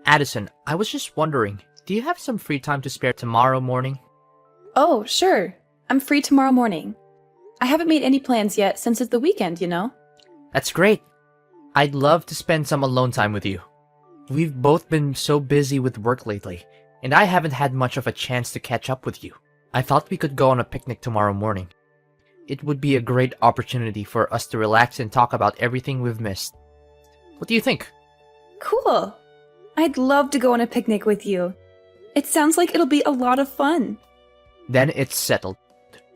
Addison, I was just wondering, do you have some free time to spare tomorrow morning? Oh, sure. I'm free tomorrow morning. I haven't made any plans yet since it's the weekend, you know? That's great. I'd love to spend some alone time with you. We've both been so busy with work lately, and I haven't had much of a chance to catch up with you. I thought we could go on a picnic tomorrow morning. It would be a great opportunity for us to relax and talk about everything we've missed. What do you think? Cool. I'd love to go on a picnic with you. It sounds like it'll be a lot of fun. Then it's settled.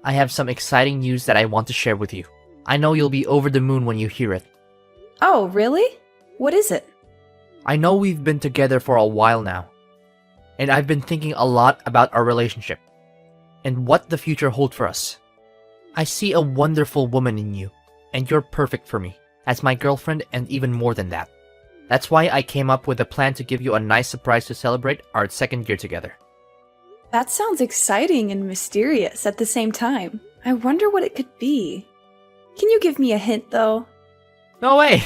I have some exciting news that I want to share with you. I know you'll be over the moon when you hear it. Oh, really? What is it? I know we've been together for a while now, and I've been thinking a lot about our relationship and what the future holds for us. I see a wonderful woman in you, and you're perfect for me, as my girlfriend and even more than that. That's why I came up with a plan to give you a nice surprise to celebrate our second year together. That sounds exciting and mysterious at the same time. I wonder what it could be. Can you give me a hint, though? No way!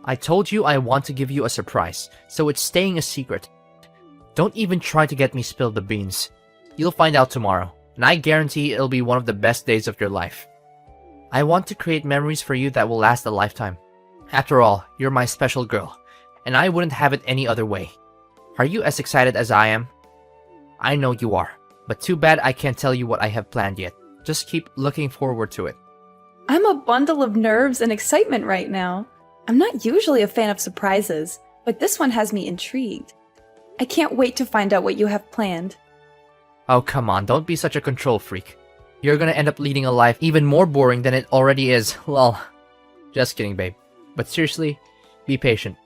I told you I want to give you a surprise, so it's staying a secret. Don't even try to get me spilled the beans. You'll find out tomorrow, and I guarantee it'll be one of the best days of your life. I want to create memories for you that will last a lifetime. After all, you're my special girl, and I wouldn't have it any other way. Are you as excited as I am? I know you are, but too bad I can't tell you what I have planned yet. Just keep looking forward to it. I'm a bundle of nerves and excitement right now. I'm not usually a fan of surprises, but this one has me intrigued. I can't wait to find out what you have planned. Oh, come on, don't be such a control freak. You're gonna end up leading a life even more boring than it already is. Lol. Just kidding, babe. But seriously, be patient.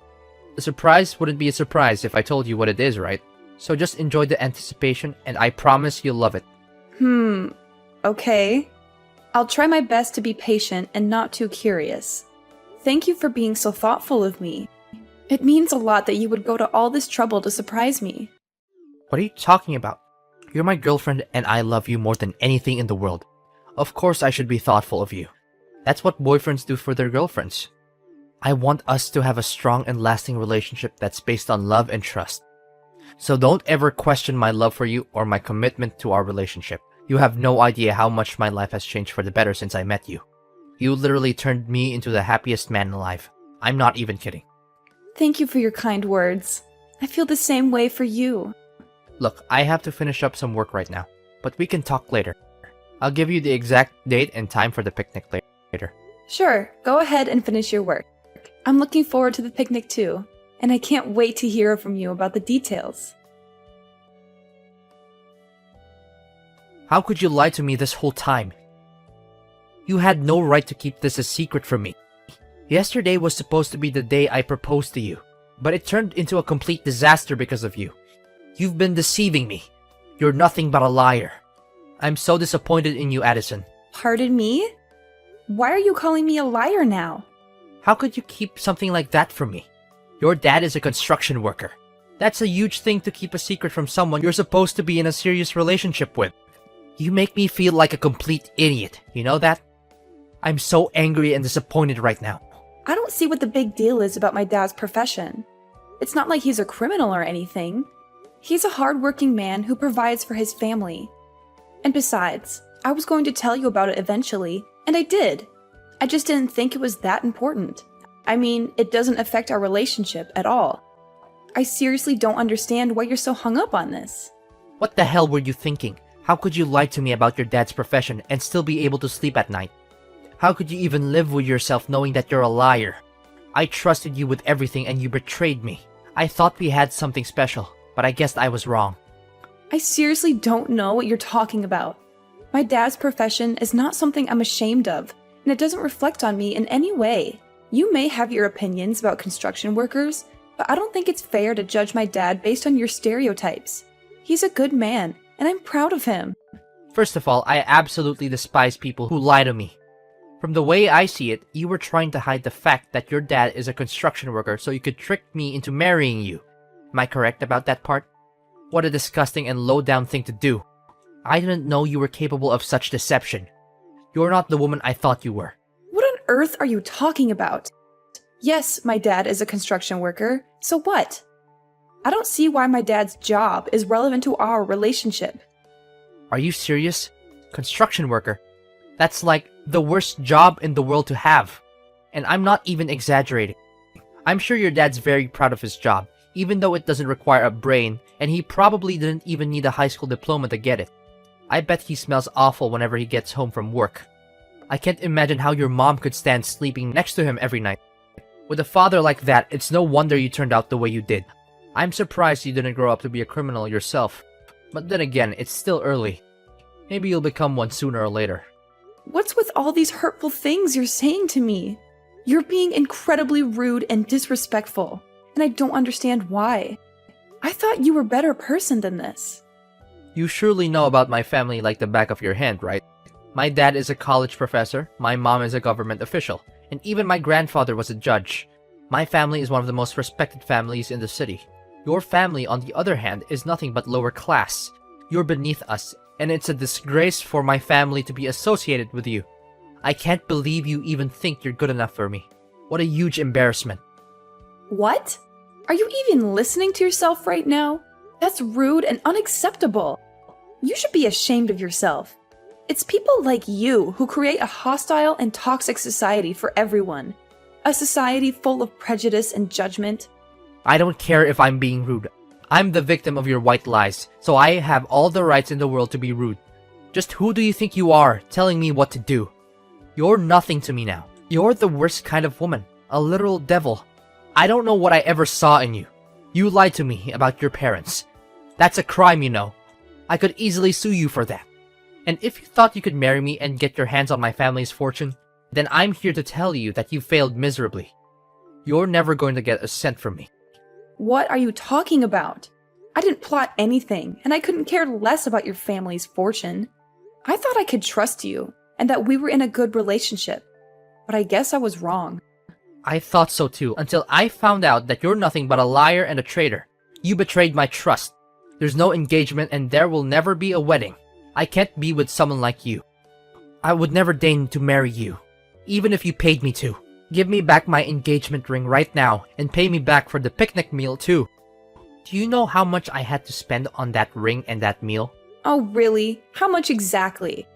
The surprise wouldn't be a surprise if I told you what it is, right? So just enjoy the anticipation, and I promise you'll love it. Okay. I'll try my best to be patient and not too curious. Thank you for being so thoughtful of me. It means a lot that you would go to all this trouble to surprise me. What are you talking about? You're my girlfriend, and I love you more than anything in the world. Of course I should be thoughtful of you. That's what boyfriends do for their girlfriends. I want us to have a strong and lasting relationship that's based on love and trust. So don't ever question my love for you or my commitment to our relationship. You have no idea how much my life has changed for the better since I met you. You literally turned me into the happiest man alive. I'm not even kidding. Thank you for your kind words. I feel the same way for you. Look, I have to finish up some work right now, but we can talk later. I'll give you the exact date and time for the picnic later. Sure, go ahead and finish your work. I'm looking forward to the picnic too, and I can't wait to hear from you about the details. How could you lie to me this whole time? You had no right to keep this a secret from me. Yesterday was supposed to be the day I proposed to you, but it turned into a complete disaster because of you. You've been deceiving me. You're nothing but a liar. I'm so disappointed in you, Addison. Pardon me? Why are you calling me a liar now? How could you keep something like that from me? Your dad is a construction worker. That's a huge thing to keep a secret from someone you're supposed to be in a serious relationship with. You make me feel like a complete idiot, you know that? I'm so angry and disappointed right now. I don't see what the big deal is about my dad's profession. It's not like he's a criminal or anything. He's a hardworking man who provides for his family. And besides, I was going to tell you about it eventually, and I did. I just didn't think it was that important. I mean, it doesn't affect our relationship at all. I seriously don't understand why you're so hung up on this. What the hell were you thinking? How could you lie to me about your dad's profession and still be able to sleep at night? How could you even live with yourself knowing that you're a liar? I trusted you with everything and you betrayed me. I thought we had something special, but I guess I was wrong. I seriously don't know what you're talking about. My dad's profession is not something I'm ashamed of, and it doesn't reflect on me in any way. You may have your opinions about construction workers, but I don't think it's fair to judge my dad based on your stereotypes. He's a good man, and I'm proud of him. First of all, I absolutely despise people who lie to me. From the way I see it, you were trying to hide the fact that your dad is a construction worker so you could trick me into marrying you. Am I correct about that part? What a disgusting and low-down thing to do. I didn't know you were capable of such deception. You're not the woman I thought you were. What on earth are you talking about? Yes, my dad is a construction worker, so what? I don't see why my dad's job is relevant to our relationship. Are you serious? Construction worker. That's like the worst job in the world to have. And I'm not even exaggerating. I'm sure your dad's very proud of his job, even though it doesn't require a brain, and he probably didn't even need a high school diploma to get it. I bet he smells awful whenever he gets home from work. I can't imagine how your mom could stand sleeping next to him every night. With a father like that, it's no wonder you turned out the way you did. I'm surprised you didn't grow up to be a criminal yourself. But then again, it's still early. Maybe you'll become one sooner or later. What's with all these hurtful things you're saying to me? You're being incredibly rude and disrespectful, and I don't understand why. I thought you were a better person than this. You surely know about my family like the back of your hand, right? My dad is a college professor, my mom is a government official, and even my grandfather was a judge. My family is one of the most respected families in the city. Your family, on the other hand, is nothing but lower class. You're beneath us, and it's a disgrace for my family to be associated with you. I can't believe you even think you're good enough for me. What a huge embarrassment. What? Are you even listening to yourself right now? That's rude and unacceptable. You should be ashamed of yourself. It's people like you who create a hostile and toxic society for everyone. A society full of prejudice and judgment. I don't care if I'm being rude. I'm the victim of your white lies, so I have all the rights in the world to be rude. Just who do you think you are, telling me what to do? You're nothing to me now. You're the worst kind of woman. A literal devil. I don't know what I ever saw in you. You lied to me about your parents. That's a crime, you know. I could easily sue you for that. And if you thought you could marry me and get your hands on my family's fortune, then I'm here to tell you that you failed miserably. You're never going to get a cent from me. What are you talking about? I didn't plot anything, and I couldn't care less about your family's fortune. I thought I could trust you, and that we were in a good relationship. But I guess I was wrong. I thought so too, until I found out that you're nothing but a liar and a traitor. You betrayed my trust. There's no engagement and there will never be a wedding. I can't be with someone like you. I would never deign to marry you, even if you paid me to. Give me back my engagement ring right now, and pay me back for the picnic meal too. Do you know how much I had to spend on that ring and that meal? Oh, really? How much exactly?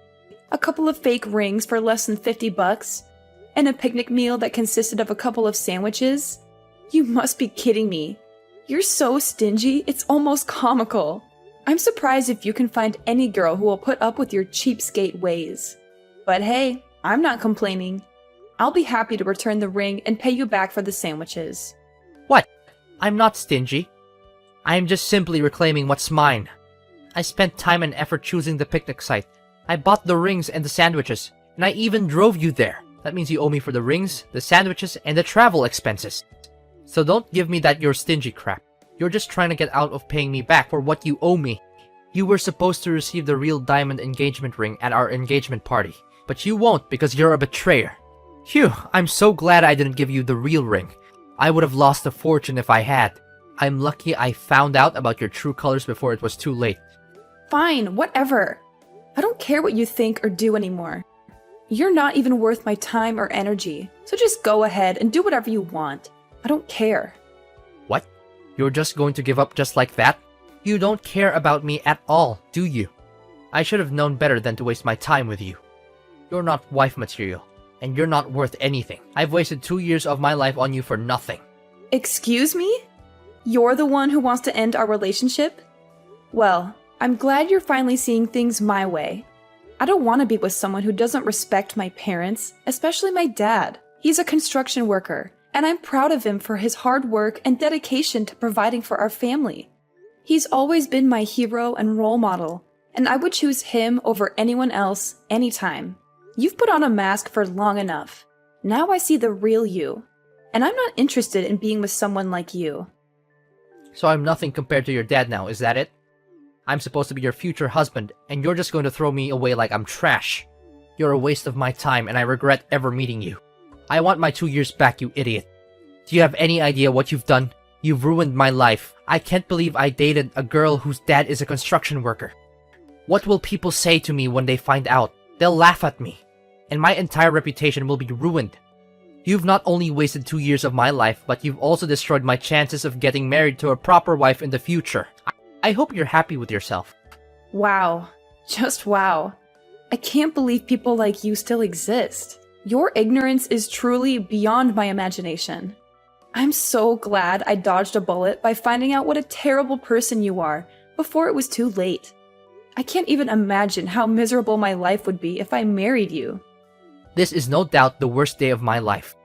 A couple of fake rings for less than $50? And a picnic meal that consisted of a couple of sandwiches? You must be kidding me. You're so stingy, it's almost comical. I'm surprised if you can find any girl who will put up with your cheapskate ways. But hey, I'm not complaining. I'll be happy to return the ring and pay you back for the sandwiches. What? I'm not stingy. I am just simply reclaiming what's mine. I spent time and effort choosing the picnic site. I bought the rings and the sandwiches, and I even drove you there. That means you owe me for the rings, the sandwiches, and the travel expenses. So don't give me that you're stingy crap. You're just trying to get out of paying me back for what you owe me. You were supposed to receive the real diamond engagement ring at our engagement party, but you won't because you're a betrayer. Phew, I'm so glad I didn't give you the real ring. I would have lost a fortune if I had. I'm lucky I found out about your true colors before it was too late. Fine, whatever. I don't care what you think or do anymore. You're not even worth my time or energy, so just go ahead and do whatever you want. I don't care. What? You're just going to give up just like that? You don't care about me at all, do you? I should have known better than to waste my time with you. You're not wife material, and you're not worth anything. I've wasted 2 years of my life on you for nothing. Excuse me? You're the one who wants to end our relationship? Well, I'm glad you're finally seeing things my way. I don't want to be with someone who doesn't respect my parents, especially my dad. He's a construction worker, and I'm proud of him for his hard work and dedication to providing for our family. He's always been my hero and role model, and I would choose him over anyone else anytime. You've put on a mask for long enough. Now I see the real you, and I'm not interested in being with someone like you. So I'm nothing compared to your dad now, is that it? I'm supposed to be your future husband, and you're just going to throw me away like I'm trash. You're a waste of my time, and I regret ever meeting you. I want my 2 years back, you idiot. Do you have any idea what you've done? You've ruined my life. I can't believe I dated a girl whose dad is a construction worker. What will people say to me when they find out? They'll laugh at me, and my entire reputation will be ruined. You've not only wasted 2 years of my life, but you've also destroyed my chances of getting married to a proper wife in the future. I hope you're happy with yourself. Wow. Just wow. I can't believe people like you still exist. Your ignorance is truly beyond my imagination. I'm so glad I dodged a bullet by finding out what a terrible person you are before it was too late. I can't even imagine how miserable my life would be if I married you. This is no doubt the worst day of my life.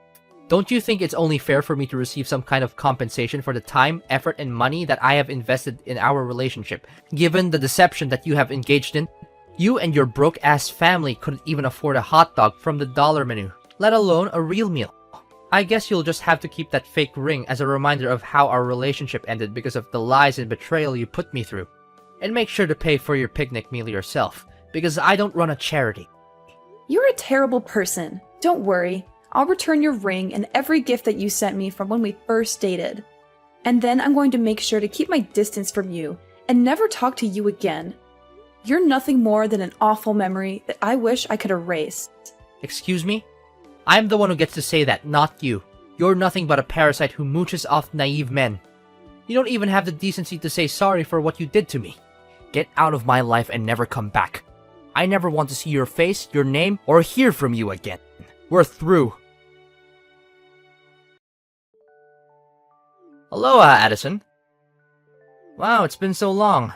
Don't you think it's only fair for me to receive some kind of compensation for the time, effort, and money that I have invested in our relationship, given the deception that you have engaged in? You and your broke-ass family couldn't even afford a hot dog from the dollar menu, let alone a real meal. I guess you'll just have to keep that fake ring as a reminder of how our relationship ended because of the lies and betrayal you put me through. And make sure to pay for your picnic meal yourself, because I don't run a charity. You're a terrible person. Don't worry. I'll return your ring and every gift that you sent me from when we first dated. And then I'm going to make sure to keep my distance from you and never talk to you again. You're nothing more than an awful memory that I wish I could erase. Excuse me? I'm the one who gets to say that, not you. You're nothing but a parasite who mooches off naive men. You don't even have the decency to say sorry for what you did to me. Get out of my life and never come back. I never want to see your face, your name, or hear from you again. We're through. Aloha, Addison. Wow, it's been so long.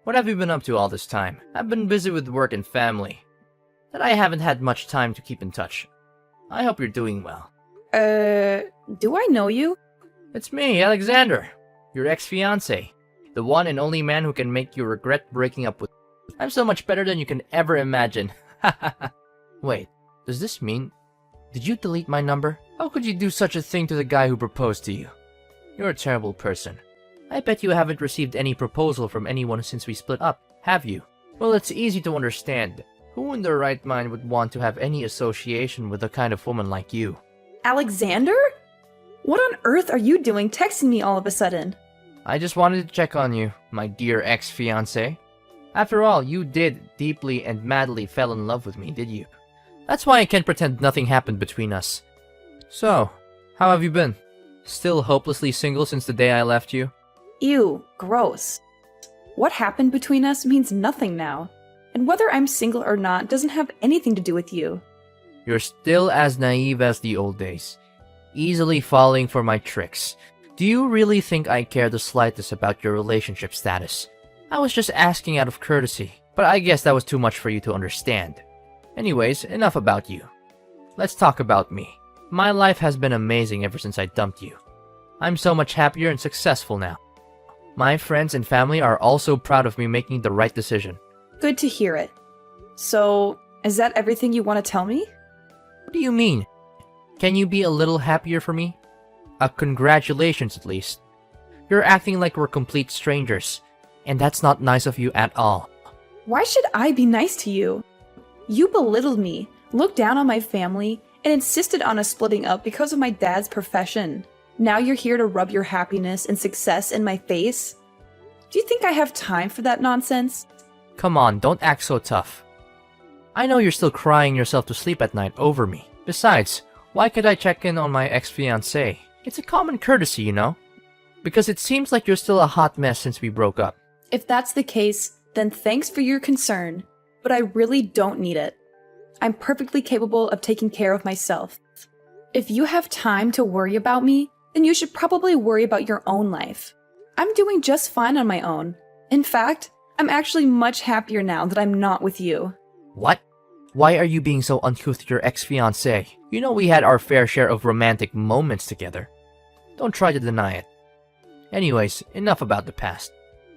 What have you been up to all this time? I've been busy with work and family, that I haven't had much time to keep in touch. I hope you're doing well. Do I know you? It's me, Alexander, your ex-fiancé, the one and only man who can make you regret breaking up with. I'm so much better than you can ever imagine. Wait, does this mean... Did you delete my number? How could you do such a thing to the guy who proposed to you? You're a terrible person. I bet you haven't received any proposal from anyone since we split up, have you? Well, it's easy to understand. Who in their right mind would want to have any association with a kind of woman like you? Alexander? What on earth are you doing texting me all of a sudden? I just wanted to check on you, my dear ex-fiancé. After all, you did deeply and madly fell in love with me, did you? That's why I can't pretend nothing happened between us. So, how have you been? Still hopelessly single since the day I left you? Ew, gross. What happened between us means nothing now. And whether I'm single or not doesn't have anything to do with you. You're still as naive as the old days, easily falling for my tricks. Do you really think I care the slightest about your relationship status? I was just asking out of courtesy, but I guess that was too much for you to understand. Anyways, enough about you. Let's talk about me. My life has been amazing ever since I dumped you. I'm so much happier and successful now. My friends and family are also proud of me making the right decision. Good to hear it. So, is that everything you want to tell me? What do you mean? Can you be a little happier for me? Congratulations at least. You're acting like we're complete strangers, and that's not nice of you at all. Why should I be nice to you? You belittled me, looked down on my family, and insisted on us splitting up because of my dad's profession. Now you're here to rub your happiness and success in my face? Do you think I have time for that nonsense? Come on, don't act so tough. I know you're still crying yourself to sleep at night over me. Besides, why could I check in on my ex-fiancé? It's a common courtesy, you know? Because it seems like you're still a hot mess since we broke up. If that's the case, then thanks for your concern, but I really don't need it. I'm perfectly capable of taking care of myself. If you have time to worry about me, then you should probably worry about your own life. I'm doing just fine on my own. In fact, I'm actually much happier now that I'm not with you. What? Why are you being so uncouth to your ex-fiancé? You know we had our fair share of romantic moments together. Don't try to deny it. Anyways, enough about the past.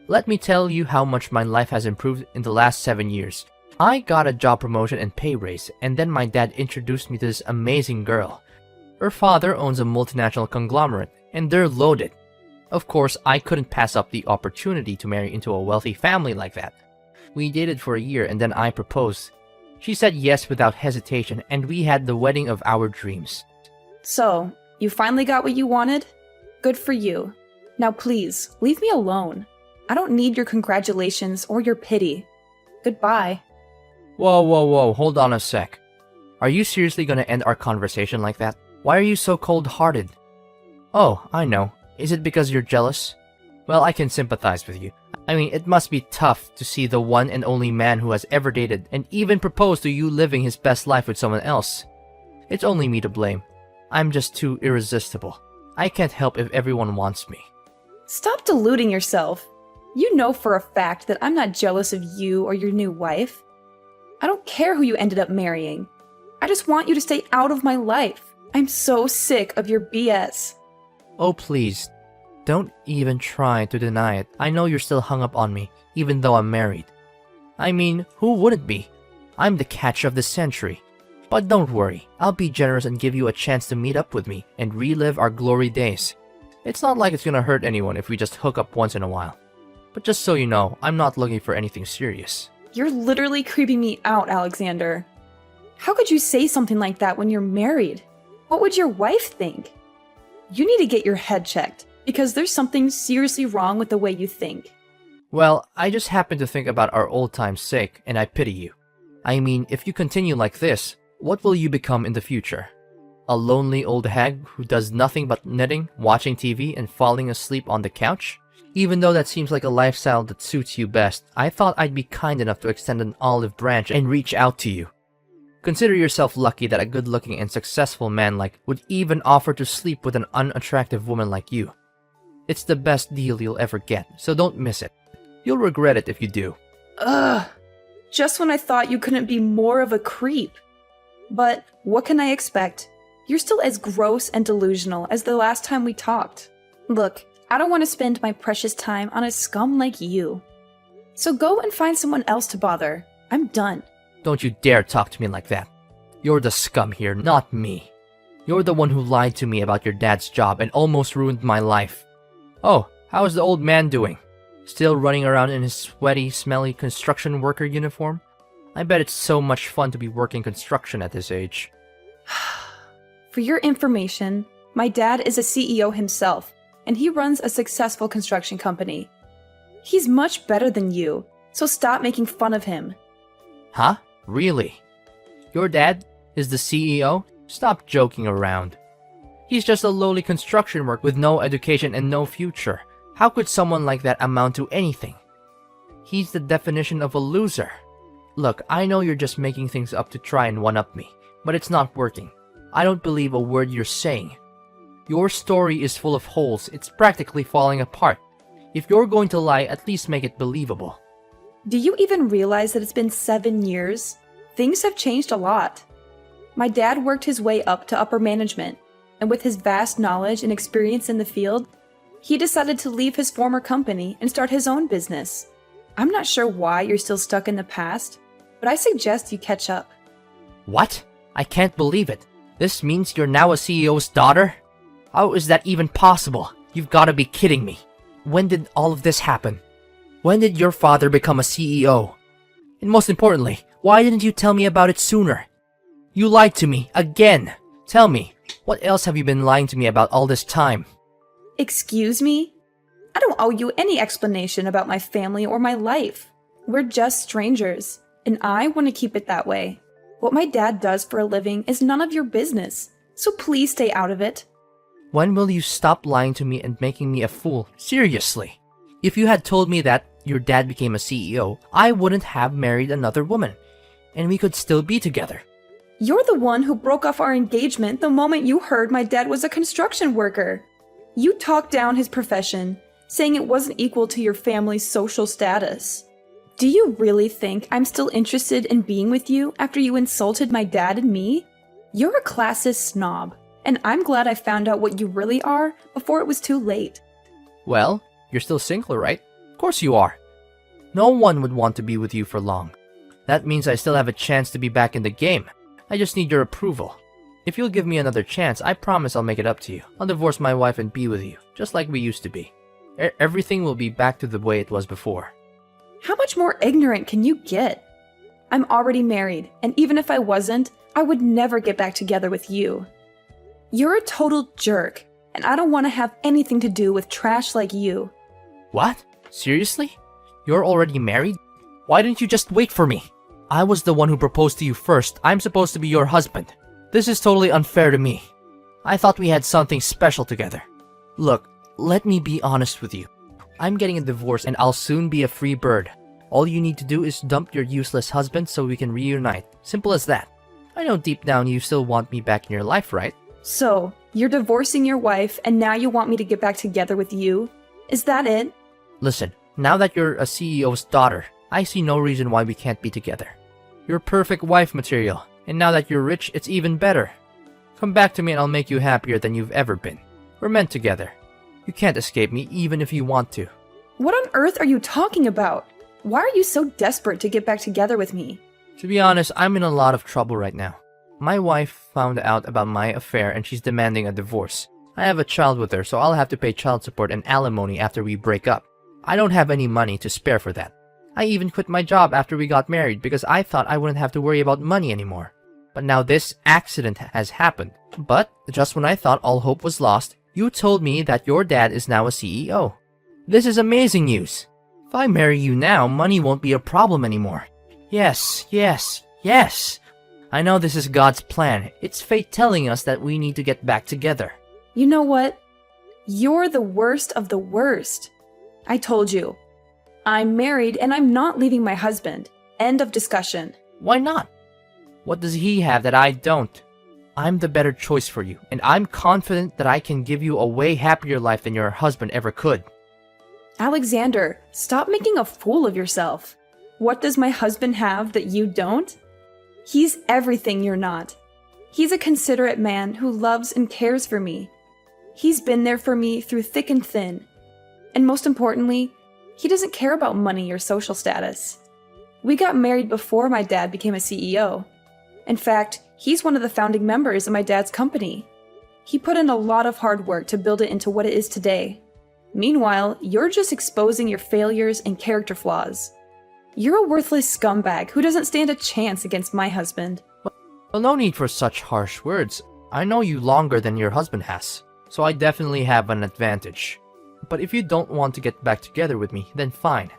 Let me tell you how much my life has improved in the last 7 years. I got a job promotion and pay raise, and then my dad introduced me to this amazing girl. Her father owns a multinational conglomerate, and they're loaded. Of course, I couldn't pass up the opportunity to marry into a wealthy family like that. We dated for a year and then I proposed. She said yes without hesitation, and we had the wedding of our dreams. So, you finally got what you wanted? Good for you. Now please, leave me alone. I don't need your congratulations or your pity. Goodbye. Whoa, hold on a sec. Are you seriously gonna end our conversation like that? Why are you so cold-hearted? Oh, I know. Is it because you're jealous? Well, I can sympathize with you. I mean, it must be tough to see the one and only man who has ever dated and even proposed to you living his best life with someone else. It's only me to blame. I'm just too irresistible. I can't help if everyone wants me. Stop deluding yourself. You know for a fact that I'm not jealous of you or your new wife. I don't care who you ended up marrying. I just want you to stay out of my life. I'm so sick of your BS. Oh, please. Don't even try to deny it. I know you're still hung up on me, even though I'm married. I mean, who wouldn't be? I'm the catch of the century. But don't worry, I'll be generous and give you a chance to meet up with me and relive our glory days. It's not like it's gonna hurt anyone if we just hook up once in a while. But just so you know, I'm not looking for anything serious. You're literally creeping me out, Alexander. How could you say something like that when you're married? What would your wife think? You need to get your head checked, because there's something seriously wrong with the way you think. Well, I just happen to think about our old time's sake, and I pity you. I mean, if you continue like this, what will you become in the future? A lonely old hag who does nothing but knitting, watching TV, and falling asleep on the couch? Even though that seems like a lifestyle that suits you best, I thought I'd be kind enough to extend an olive branch and reach out to you. Consider yourself lucky that a good-looking and successful man would even offer to sleep with an unattractive woman like you. It's the best deal you'll ever get, so don't miss it. You'll regret it if you do. Ugh. Just when I thought you couldn't be more of a creep. But what can I expect? You're still as gross and delusional as the last time we talked. Look, I don't want to spend my precious time on a scum like you. So go and find someone else to bother. I'm done. Don't you dare talk to me like that. You're the scum here, not me. You're the one who lied to me about your dad's job and almost ruined my life. Oh, how's the old man doing? Still running around in his sweaty, smelly construction worker uniform? I bet it's so much fun to be working construction at this age. For your information, my dad is a CEO himself, and he runs a successful construction company. He's much better than you, so stop making fun of him. Huh? Really? Your dad is the CEO? Stop joking around. He's just a lowly construction worker with no education and no future. How could someone like that amount to anything? He's the definition of a loser. Look, I know you're just making things up to try and one-up me, but it's not working. I don't believe a word you're saying. Your story is full of holes. It's practically falling apart. If you're going to lie, at least make it believable. Do you even realize that it's been 7 years? Things have changed a lot. My dad worked his way up to upper management, and with his vast knowledge and experience in the field, he decided to leave his former company and start his own business. I'm not sure why you're still stuck in the past, but I suggest you catch up. What? I can't believe it. This means you're now a CEO's daughter? How is that even possible? You've got to be kidding me. When did all of this happen? When did your father become a CEO? And most importantly, why didn't you tell me about it sooner? You lied to me, again. Tell me, what else have you been lying to me about all this time? Excuse me? I don't owe you any explanation about my family or my life. We're just strangers, and I want to keep it that way. What my dad does for a living is none of your business, so please stay out of it. When will you stop lying to me and making me a fool? Seriously. If you had told me that your dad became a CEO, I wouldn't have married another woman, and we could still be together. You're the one who broke off our engagement the moment you heard my dad was a construction worker. You talked down his profession, saying it wasn't equal to your family's social status. Do you really think I'm still interested in being with you after you insulted my dad and me? You're a classist snob, and I'm glad I found out what you really are before it was too late. Well, you're still single, right? Of course you are. No one would want to be with you for long. That means I still have a chance to be back in the game. I just need your approval. If you'll give me another chance, I promise I'll make it up to you. I'll divorce my wife and be with you, just like we used to be. Everything will be back to the way it was before. How much more ignorant can you get? I'm already married, and even if I wasn't, I would never get back together with you. You're a total jerk, and I don't want to have anything to do with trash like you. What? Seriously? You're already married? Why didn't you just wait for me? I was the one who proposed to you first. I'm supposed to be your husband. This is totally unfair to me. I thought we had something special together. Look, let me be honest with you. I'm getting a divorce and I'll soon be a free bird. All you need to do is dump your useless husband so we can reunite. Simple as that. I know deep down you still want me back in your life, right? So, you're divorcing your wife and now you want me to get back together with you? Is that it? Listen, now that you're a CEO's daughter, I see no reason why we can't be together. You're perfect wife material, and now that you're rich, it's even better. Come back to me and I'll make you happier than you've ever been. We're meant together. You can't escape me even if you want to. What on earth are you talking about? Why are you so desperate to get back together with me? To be honest, I'm in a lot of trouble right now. My wife found out about my affair and she's demanding a divorce. I have a child with her, so I'll have to pay child support and alimony after we break up. I don't have any money to spare for that. I even quit my job after we got married because I thought I wouldn't have to worry about money anymore. But now this accident has happened. But just when I thought all hope was lost, you told me that your dad is now a CEO. This is amazing news. If I marry you now, money won't be a problem anymore. Yes, yes, yes. I know this is God's plan. It's fate telling us that we need to get back together. You know what? You're the worst of the worst. I told you. I'm married and I'm not leaving my husband. End of discussion. Why not? What does he have that I don't? I'm the better choice for you, and I'm confident that I can give you a way happier life than your husband ever could. Alexander, stop making a fool of yourself. What does my husband have that you don't? He's everything you're not. He's a considerate man who loves and cares for me. He's been there for me through thick and thin. And most importantly, he doesn't care about money or social status. We got married before my dad became a CEO. In fact, he's one of the founding members of my dad's company. He put in a lot of hard work to build it into what it is today. Meanwhile, you're just exposing your failures and character flaws. You're a worthless scumbag who doesn't stand a chance against my husband. Well, no need for such harsh words. I know you longer than your husband has, so I definitely have an advantage. But if you don't want to get back together with me, then fine.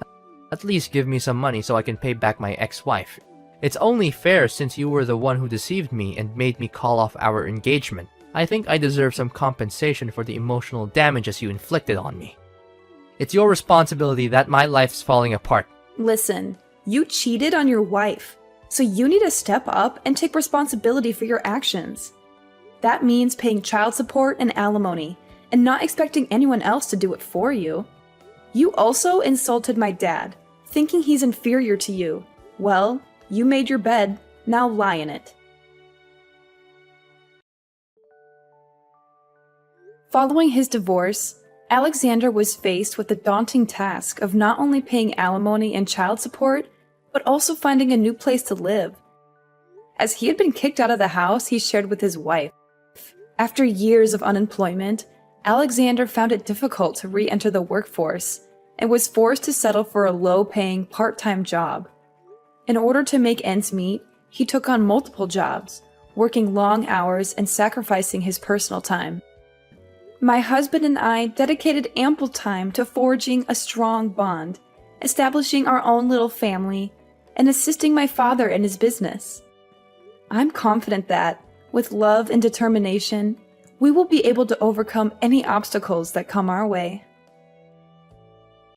At least give me some money so I can pay back my ex-wife. It's only fair since you were the one who deceived me and made me call off our engagement. I think I deserve some compensation for the emotional damages you inflicted on me. It's your responsibility that my life's falling apart. Listen, you cheated on your wife, so you need to step up and take responsibility for your actions. That means paying child support and alimony, and not expecting anyone else to do it for you. You also insulted my dad, thinking he's inferior to you. Well, you made your bed, now lie in it. Following his divorce, Alexander was faced with the daunting task of not only paying alimony and child support, but also finding a new place to live. As he had been kicked out of the house he shared with his wife. After years of unemployment, Alexander found it difficult to re-enter the workforce and was forced to settle for a low-paying part-time job. In order to make ends meet, he took on multiple jobs, working long hours and sacrificing his personal time. My husband and I dedicated ample time to forging a strong bond, establishing our own little family, and assisting my father in his business. I'm confident that, with love and determination, we will be able to overcome any obstacles that come our way.